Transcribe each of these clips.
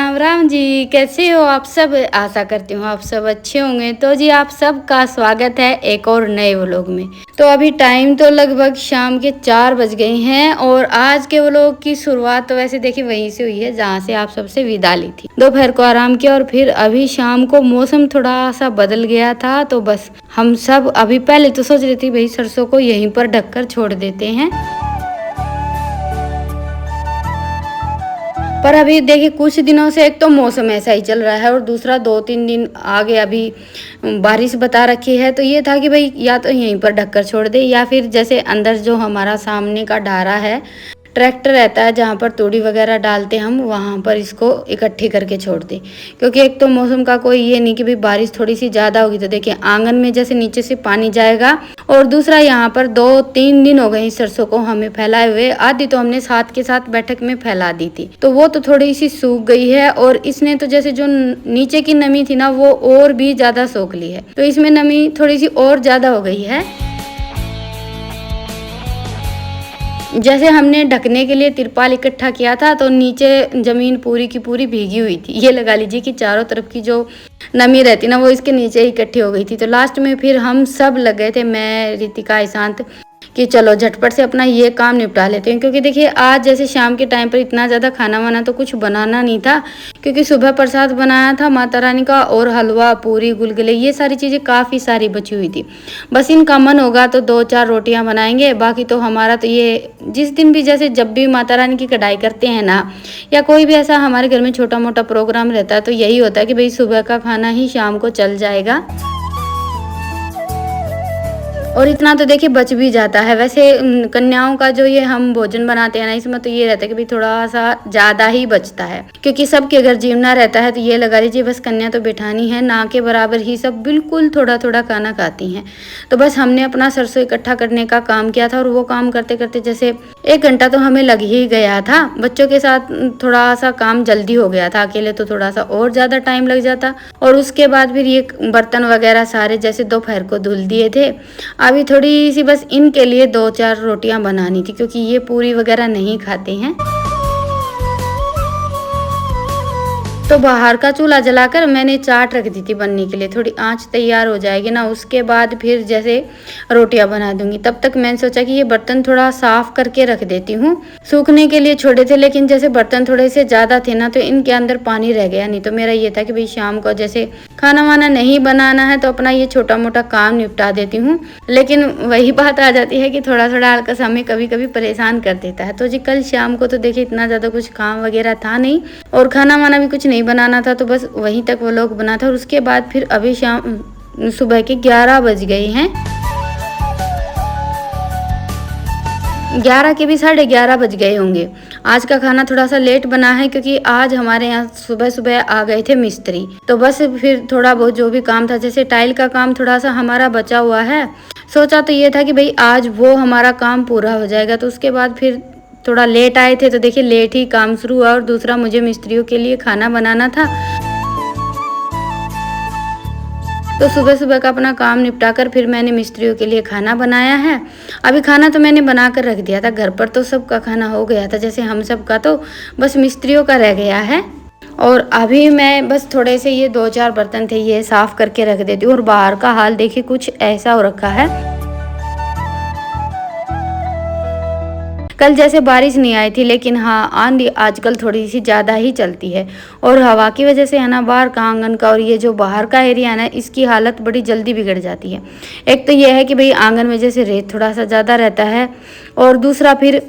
राम राम जी, कैसे हो आप सब। आशा करती हूँ आप सब अच्छे होंगे। तो जी आप सबका स्वागत है एक और नए व्लॉग में। तो अभी टाइम तो लगभग शाम के 4 बज गए हैं और आज के व्लॉग की शुरुआत तो वैसे देखिए वहीं से हुई है जहाँ से आप सबसे विदा ली थी। दोपहर को आराम किया और फिर अभी शाम को मौसम थोड़ा सा बदल गया था, तो बस हम सब अभी पहले तो सोच रही थी भाई सरसों को यहीं पर ढककर छोड़ देते हैं, पर अभी देखिए कुछ दिनों से एक तो मौसम ऐसा ही चल रहा है और दूसरा 2-3 दिन आगे अभी बारिश बता रखी है। तो ये था कि भाई या तो यहीं पर ढककर छोड़ दे या फिर जैसे अंदर जो हमारा सामने का डारा है, ट्रैक्टर रहता है जहाँ पर तूड़ी वगैरह डालते हम, वहाँ पर इसको इकट्ठी करके छोड़ दें। क्योंकि एक तो मौसम का कोई ये नहीं कि भाई बारिश थोड़ी सी ज़्यादा होगी तो देखिए आंगन में जैसे नीचे से पानी जाएगा, और दूसरा यहाँ पर 2-3 दिन हो गए इस सरसों को हमें फैलाए हुए। आधी तो हमने साथ के साथ बैठक में फैला दी थी, तो वो तो थोड़ी सी सूख गई है और इसने तो जैसे जो नीचे की नमी थी ना वो और भी ज़्यादा सोख ली है, तो इसमें नमी थोड़ी सी और ज़्यादा हो गई है। जैसे हमने ढकने के लिए तिरपाल इकट्ठा किया था तो नीचे जमीन पूरी की पूरी भीगी हुई थी। ये लगा लीजिए कि चारों तरफ की जो नमी रहती ना वो इसके नीचे ही इकट्ठी हो गई थी। तो लास्ट में फिर हम सब लग गए थे, मैं, रितिका, ईशांत, कि चलो झटपट से अपना ये काम निपटा लेते हैं। क्योंकि देखिए आज जैसे शाम के टाइम पर इतना ज़्यादा खाना वाना तो कुछ बनाना नहीं था, क्योंकि सुबह प्रसाद बनाया था माता रानी का और हलवा, पूरी, गुलगुले, ये सारी चीज़ें काफ़ी सारी बची हुई थी। बस इनका मन होगा तो 2-4 रोटियां बनाएंगे, बाकी तो हमारा तो ये जिस दिन भी जैसे जब भी माता रानी की कढ़ाई करते हैं ना, या कोई भी ऐसा हमारे घर में छोटा मोटा प्रोग्राम रहता है तो यही होता है कि भाई सुबह का खाना ही शाम को चल जाएगा। और इतना तो देखिए बच भी जाता है। वैसे कन्याओं का जो ये हम भोजन बनाते हैं ना, इसमें तो ये रहता है कि भाई थोड़ा सा ज़्यादा ही बचता है, क्योंकि सबके घर जीवना रहता है। तो ये लगा लीजिए बस कन्या तो बिठानी है, ना के बराबर ही सब बिल्कुल थोड़ा थोड़ा खाना खाती हैं। तो बस हमने अपना सरसों इकट्ठा करने का काम किया था और वो काम करते करते जैसे 1 घंटा तो हमें लग ही गया था। बच्चों के साथ थोड़ा सा काम जल्दी हो गया था, अकेले तो थोड़ा सा और ज़्यादा टाइम लग जाता। और उसके बाद फिर ये बर्तन वगैरह सारे जैसे दोपहर को धुल दिए थे। अभी थोड़ी सी बस इनके लिए 2-4 रोटियां बनानी थी, क्योंकि ये पूरी वगैरह नहीं खाते हैं। तो बाहर का चूल्हा जलाकर मैंने चाट रख दी थी बनने के लिए, थोड़ी आंच तैयार हो जाएगी ना उसके बाद फिर जैसे रोटियां बना दूंगी। तब तक मैंने सोचा कि ये बर्तन थोड़ा साफ करके रख देती हूँ। सूखने के लिए छोड़े थे लेकिन जैसे बर्तन थोड़े से ज़्यादा थे ना तो इनके अंदर पानी रह गया। नहीं तो मेरा ये था कि भाई शाम को जैसे खाना वाना नहीं बनाना है तो अपना ये छोटा मोटा काम निपटा देती हूँ। लेकिन वही बात आ जाती है कि थोड़ा थोड़ा आलकस हमें कभी कभी परेशान कर देता है। तो जी कल शाम को तो देखिए इतना ज़्यादा कुछ काम वगैरह था नहीं और खाना वाना भी कुछ नहीं बनाना था, तो बस वहीं तक वो लोग बना था। और उसके बाद फिर अभी सुबह के 11 बज गए हैं, 11 के भी 11:30 बज गए होंगे। आज का खाना थोड़ा सा लेट बना है क्योंकि आज हमारे यहाँ सुबह सुबह आ गए थे मिस्त्री। तो बस फिर थोड़ा बहुत जो भी काम था, जैसे टाइल का काम थोड़ा सा हमारा बचा हुआ है, सोचा तो ये था कि भाई आज वो हमारा काम पूरा हो जाएगा। तो उसके बाद फिर थोड़ा लेट आए थे तो देखिए लेट ही काम शुरू हुआ। और दूसरा मुझे मिस्त्रियों के लिए खाना बनाना था, तो सुबह सुबह का अपना काम निपटाकर फिर मैंने मिस्त्रियों के लिए खाना बनाया है। अभी खाना तो मैंने बना कर रख दिया था, घर पर तो सबका खाना हो गया था जैसे हम सब का, तो बस मिस्त्रियों का रह गया है। और अभी मैं बस थोड़े से ये 2-4 बर्तन थे ये साफ करके रख देती हूँ। और बाहर का हाल देखिए कुछ ऐसा हो रखा है। कल जैसे बारिश नहीं आई थी लेकिन हाँ आंधी आजकल थोड़ी सी ज़्यादा ही चलती है और हवा की वजह से है ना बाहर का आंगन का और ये जो बाहर का एरिया है ना इसकी हालत बड़ी जल्दी बिगड़ जाती है। एक तो ये है कि भाई आंगन में जैसे रेत थोड़ा सा ज़्यादा रहता है और दूसरा फिर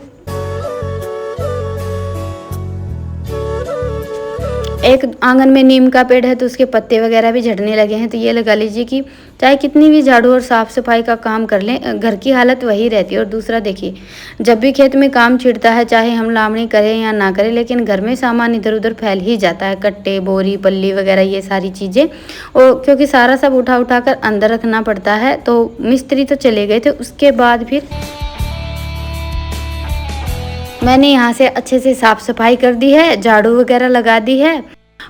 एक आंगन में नीम का पेड़ है तो उसके पत्ते वगैरह भी झड़ने लगे हैं। तो ये लगा लीजिए कि चाहे कितनी भी झाड़ू और साफ़ सफाई का काम कर लें घर की हालत वही रहती है। और दूसरा देखिए जब भी खेत में काम छिड़ता है चाहे हम लावणी करें या ना करें, लेकिन घर में सामान इधर उधर फैल ही जाता है, कट्टे, बोरी, पल्ली वगैरह ये सारी चीज़ें। और क्योंकि सारा सब उठा उठा कर अंदर रखना पड़ता है। तो मिस्त्री तो चले गए थे, उसके बाद फिर मैंने यहाँ से अच्छे से साफ सफाई कर दी है, झाड़ू वगैरह लगा दी है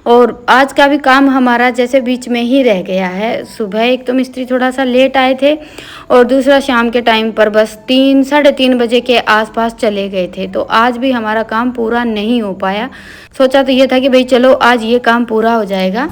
और आज का भी काम हमारा जैसे बीच में ही रह गया है। सुबह एक तो मिस्त्री थोड़ा सा लेट आए थे और दूसरा शाम के टाइम पर बस 3 साढ़े 3 बजे के आसपास चले गए थे। तो आज भी हमारा काम पूरा नहीं हो पाया। सोचा तो ये था कि भाई चलो आज ये काम पूरा हो जाएगा।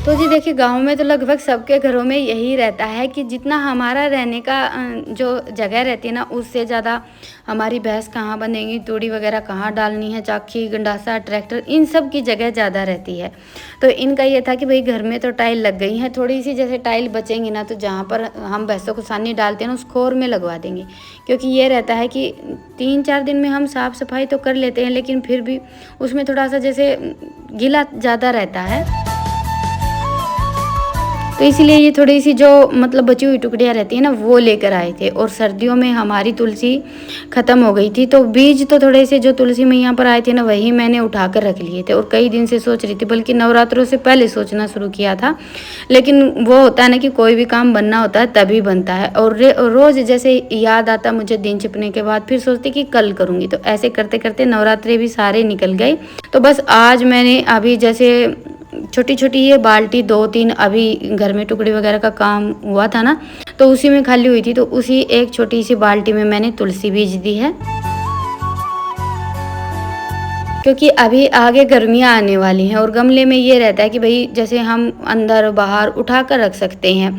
तो जी देखिए, गाँव में तो लगभग सबके घरों में यही रहता है कि जितना हमारा रहने का जो जगह रहती है ना, उससे ज़्यादा हमारी भैंस कहाँ बंधेंगी, तूड़ी वगैरह कहाँ डालनी है, चाकी गंडासा ट्रैक्टर, इन सब की जगह ज़्यादा रहती है। तो इनका ये था कि भाई घर में तो टाइल लग गई हैं, थोड़ी सी जैसे टाइल बचेंगी ना, तो जहाँ पर हम भैंसों को सानी डालते हैं ना, उस खोर में लगवा देंगे। क्योंकि ये रहता है कि 3-4 दिन में हम साफ़ सफाई तो कर लेते हैं, लेकिन फिर भी उसमें थोड़ा सा जैसे गीला ज़्यादा रहता है। तो इसलिए ये थोड़ी सी जो मतलब बची हुई टुकड़ियाँ रहती हैं ना, वो लेकर आए थे। और सर्दियों में हमारी तुलसी ख़त्म हो गई थी, तो बीज तो थोड़े से जो तुलसी में यहाँ पर आए थे ना, वही मैंने उठा कर रख लिए थे। और कई दिन से सोच रही थी, बल्कि नवरात्रों से पहले सोचना शुरू किया था। लेकिन वो होता है ना कि कोई भी काम बनना होता है तभी बनता है। और रोज़ जैसे याद आता मुझे दिन छिपने के बाद, फिर सोचती कि कल करूँगी। तो ऐसे करते करते नवरात्रे भी सारे निकल गए। तो बस आज मैंने अभी जैसे छोटी छोटी ये बाल्टी 2-3 अभी घर में टुकड़ी वगैरह का काम हुआ था ना, तो उसी में खाली हुई थी, तो उसी एक छोटी सी बाल्टी में मैंने तुलसी बीज दी है। क्योंकि अभी आगे गर्मियाँ आने वाली हैं और गमले में ये रहता है कि भाई जैसे हम अंदर बाहर उठा कर रख सकते हैं।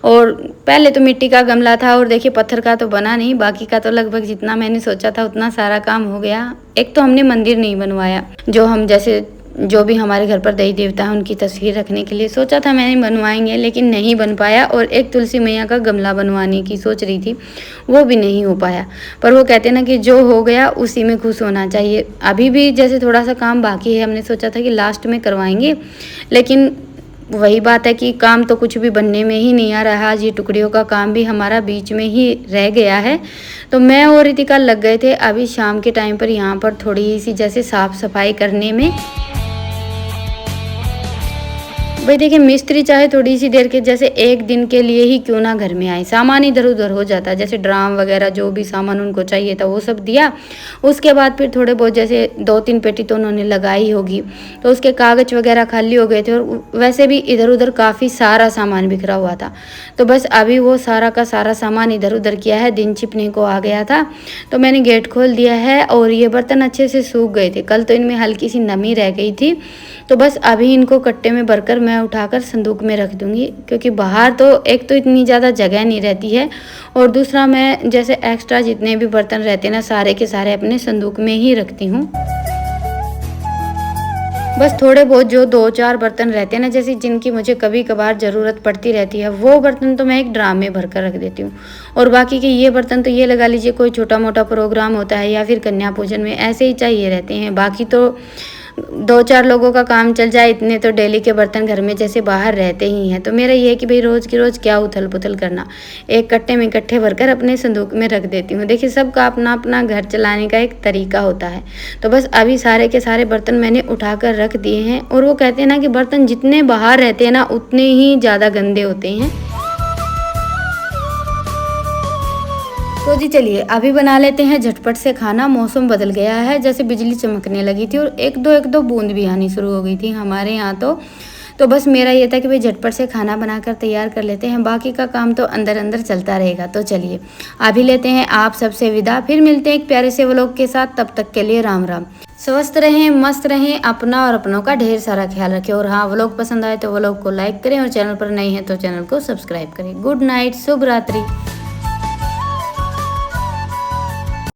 और पहले तो मिट्टी का गमला था और देखिए पत्थर का तो बना नहीं, बाकी का तो लगभग जितना मैंने सोचा था उतना सारा काम हो गया। एक तो हमने मंदिर नहीं बनवाया, जो हम जैसे जो भी हमारे घर पर देवी देवता हैं उनकी तस्वीर रखने के लिए सोचा था मैंने बनवाएंगे, लेकिन नहीं बन पाया। और एक तुलसी मैया का गमला बनवाने की सोच रही थी, वो भी नहीं हो पाया। पर वो कहते हैं ना कि जो हो गया उसी में खुश होना चाहिए। अभी भी जैसे थोड़ा सा काम बाकी है, हमने सोचा था कि लास्ट में करवाएंगे, लेकिन वही बात है कि काम तो कुछ भी बनने में ही नहीं आ रहा। आज ये टुकड़ियों का काम भी हमारा बीच में ही रह गया है। तो मैं और रितिका लग गए थे अभी शाम के टाइम पर यहाँ पर थोड़ी सी जैसे साफ़ सफाई करने में। भाई देखिए, मिस्त्री चाहे थोड़ी सी देर के जैसे एक दिन के लिए ही क्यों ना घर में आए, सामान इधर उधर हो जाता है। जैसे ड्राम वगैरह जो भी सामान उनको चाहिए था वो सब दिया। उसके बाद फिर थोड़े बहुत जैसे 2-3 पेटी तो उन्होंने लगाई होगी, तो उसके कागज़ वगैरह खाली हो गए थे। और वैसे भी इधर उधर काफ़ी सारा सामान बिखरा हुआ था। तो बस अभी वो सारा का सारा सामान इधर उधर किया है, दिन छिपने को आ गया था। तो मैंने गेट खोल दिया है और ये बर्तन अच्छे से सूख गए थे। कल तो इनमें हल्की सी नमी रह गई थी, तो बस अभी इनको कट्टे में भरकर मैं उठाकर संदूक में रख दूंगी। क्योंकि बाहर तो एक तो इतनी ज़्यादा जगह नहीं रहती है, और दूसरा मैं जैसे एक्स्ट्रा जितने भी बर्तन रहते हैं ना, सारे के सारे अपने संदूक में ही रखती हूँ। बस थोड़े बहुत जो 2-4 बर्तन रहते हैं ना, जैसे जिनकी मुझे कभी कभार ज़रूरत पड़ती रहती है, वो बर्तन तो मैं एक ड्राम में भर कर रख देती हूँ। और बाकी के ये बर्तन तो ये लगा लीजिए कोई छोटा मोटा प्रोग्राम होता है या फिर कन्या पूजन में ऐसे ही चाहिए रहते हैं। बाकी तो 2-4 लोगों का काम चल जाए, इतने तो डेली के बर्तन घर में जैसे बाहर रहते ही हैं। तो मेरा ये है कि भाई रोज़ की रोज़ क्या उथल पुथल करना, एक कट्टे में इकट्ठे भरकर अपने संदूक में रख देती हूँ। देखिए, सबका अपना अपना घर चलाने का एक तरीका होता है। तो बस अभी सारे के सारे बर्तन मैंने उठाकर रख दिए हैं। और वो कहते हैं ना कि बर्तन जितने बाहर रहते हैं ना, उतने ही ज़्यादा गंदे होते हैं। तो जी चलिए अभी बना लेते हैं झटपट से खाना। मौसम बदल गया है, जैसे बिजली चमकने लगी थी और एक दो बूंद भी आनी शुरू हो गई थी हमारे यहाँ। तो बस मेरा ये था कि भाई झटपट से खाना बनाकर तैयार कर लेते हैं, बाकी का काम तो अंदर अंदर चलता रहेगा। तो चलिए अभी लेते हैं आप सबसे विदा, फिर मिलते हैं एक प्यारे से व्लॉग के साथ। तब तक के लिए राम राम। स्वस्थ रहें, मस्त रहें, अपना और अपनों का ढेर सारा ख्याल रखें। और हाँ, व्लॉग पसंद आए तो व्लॉग को लाइक करें और चैनल पर नए हैं तो चैनल को सब्सक्राइब करें। गुड नाइट, शुभ रात्रि।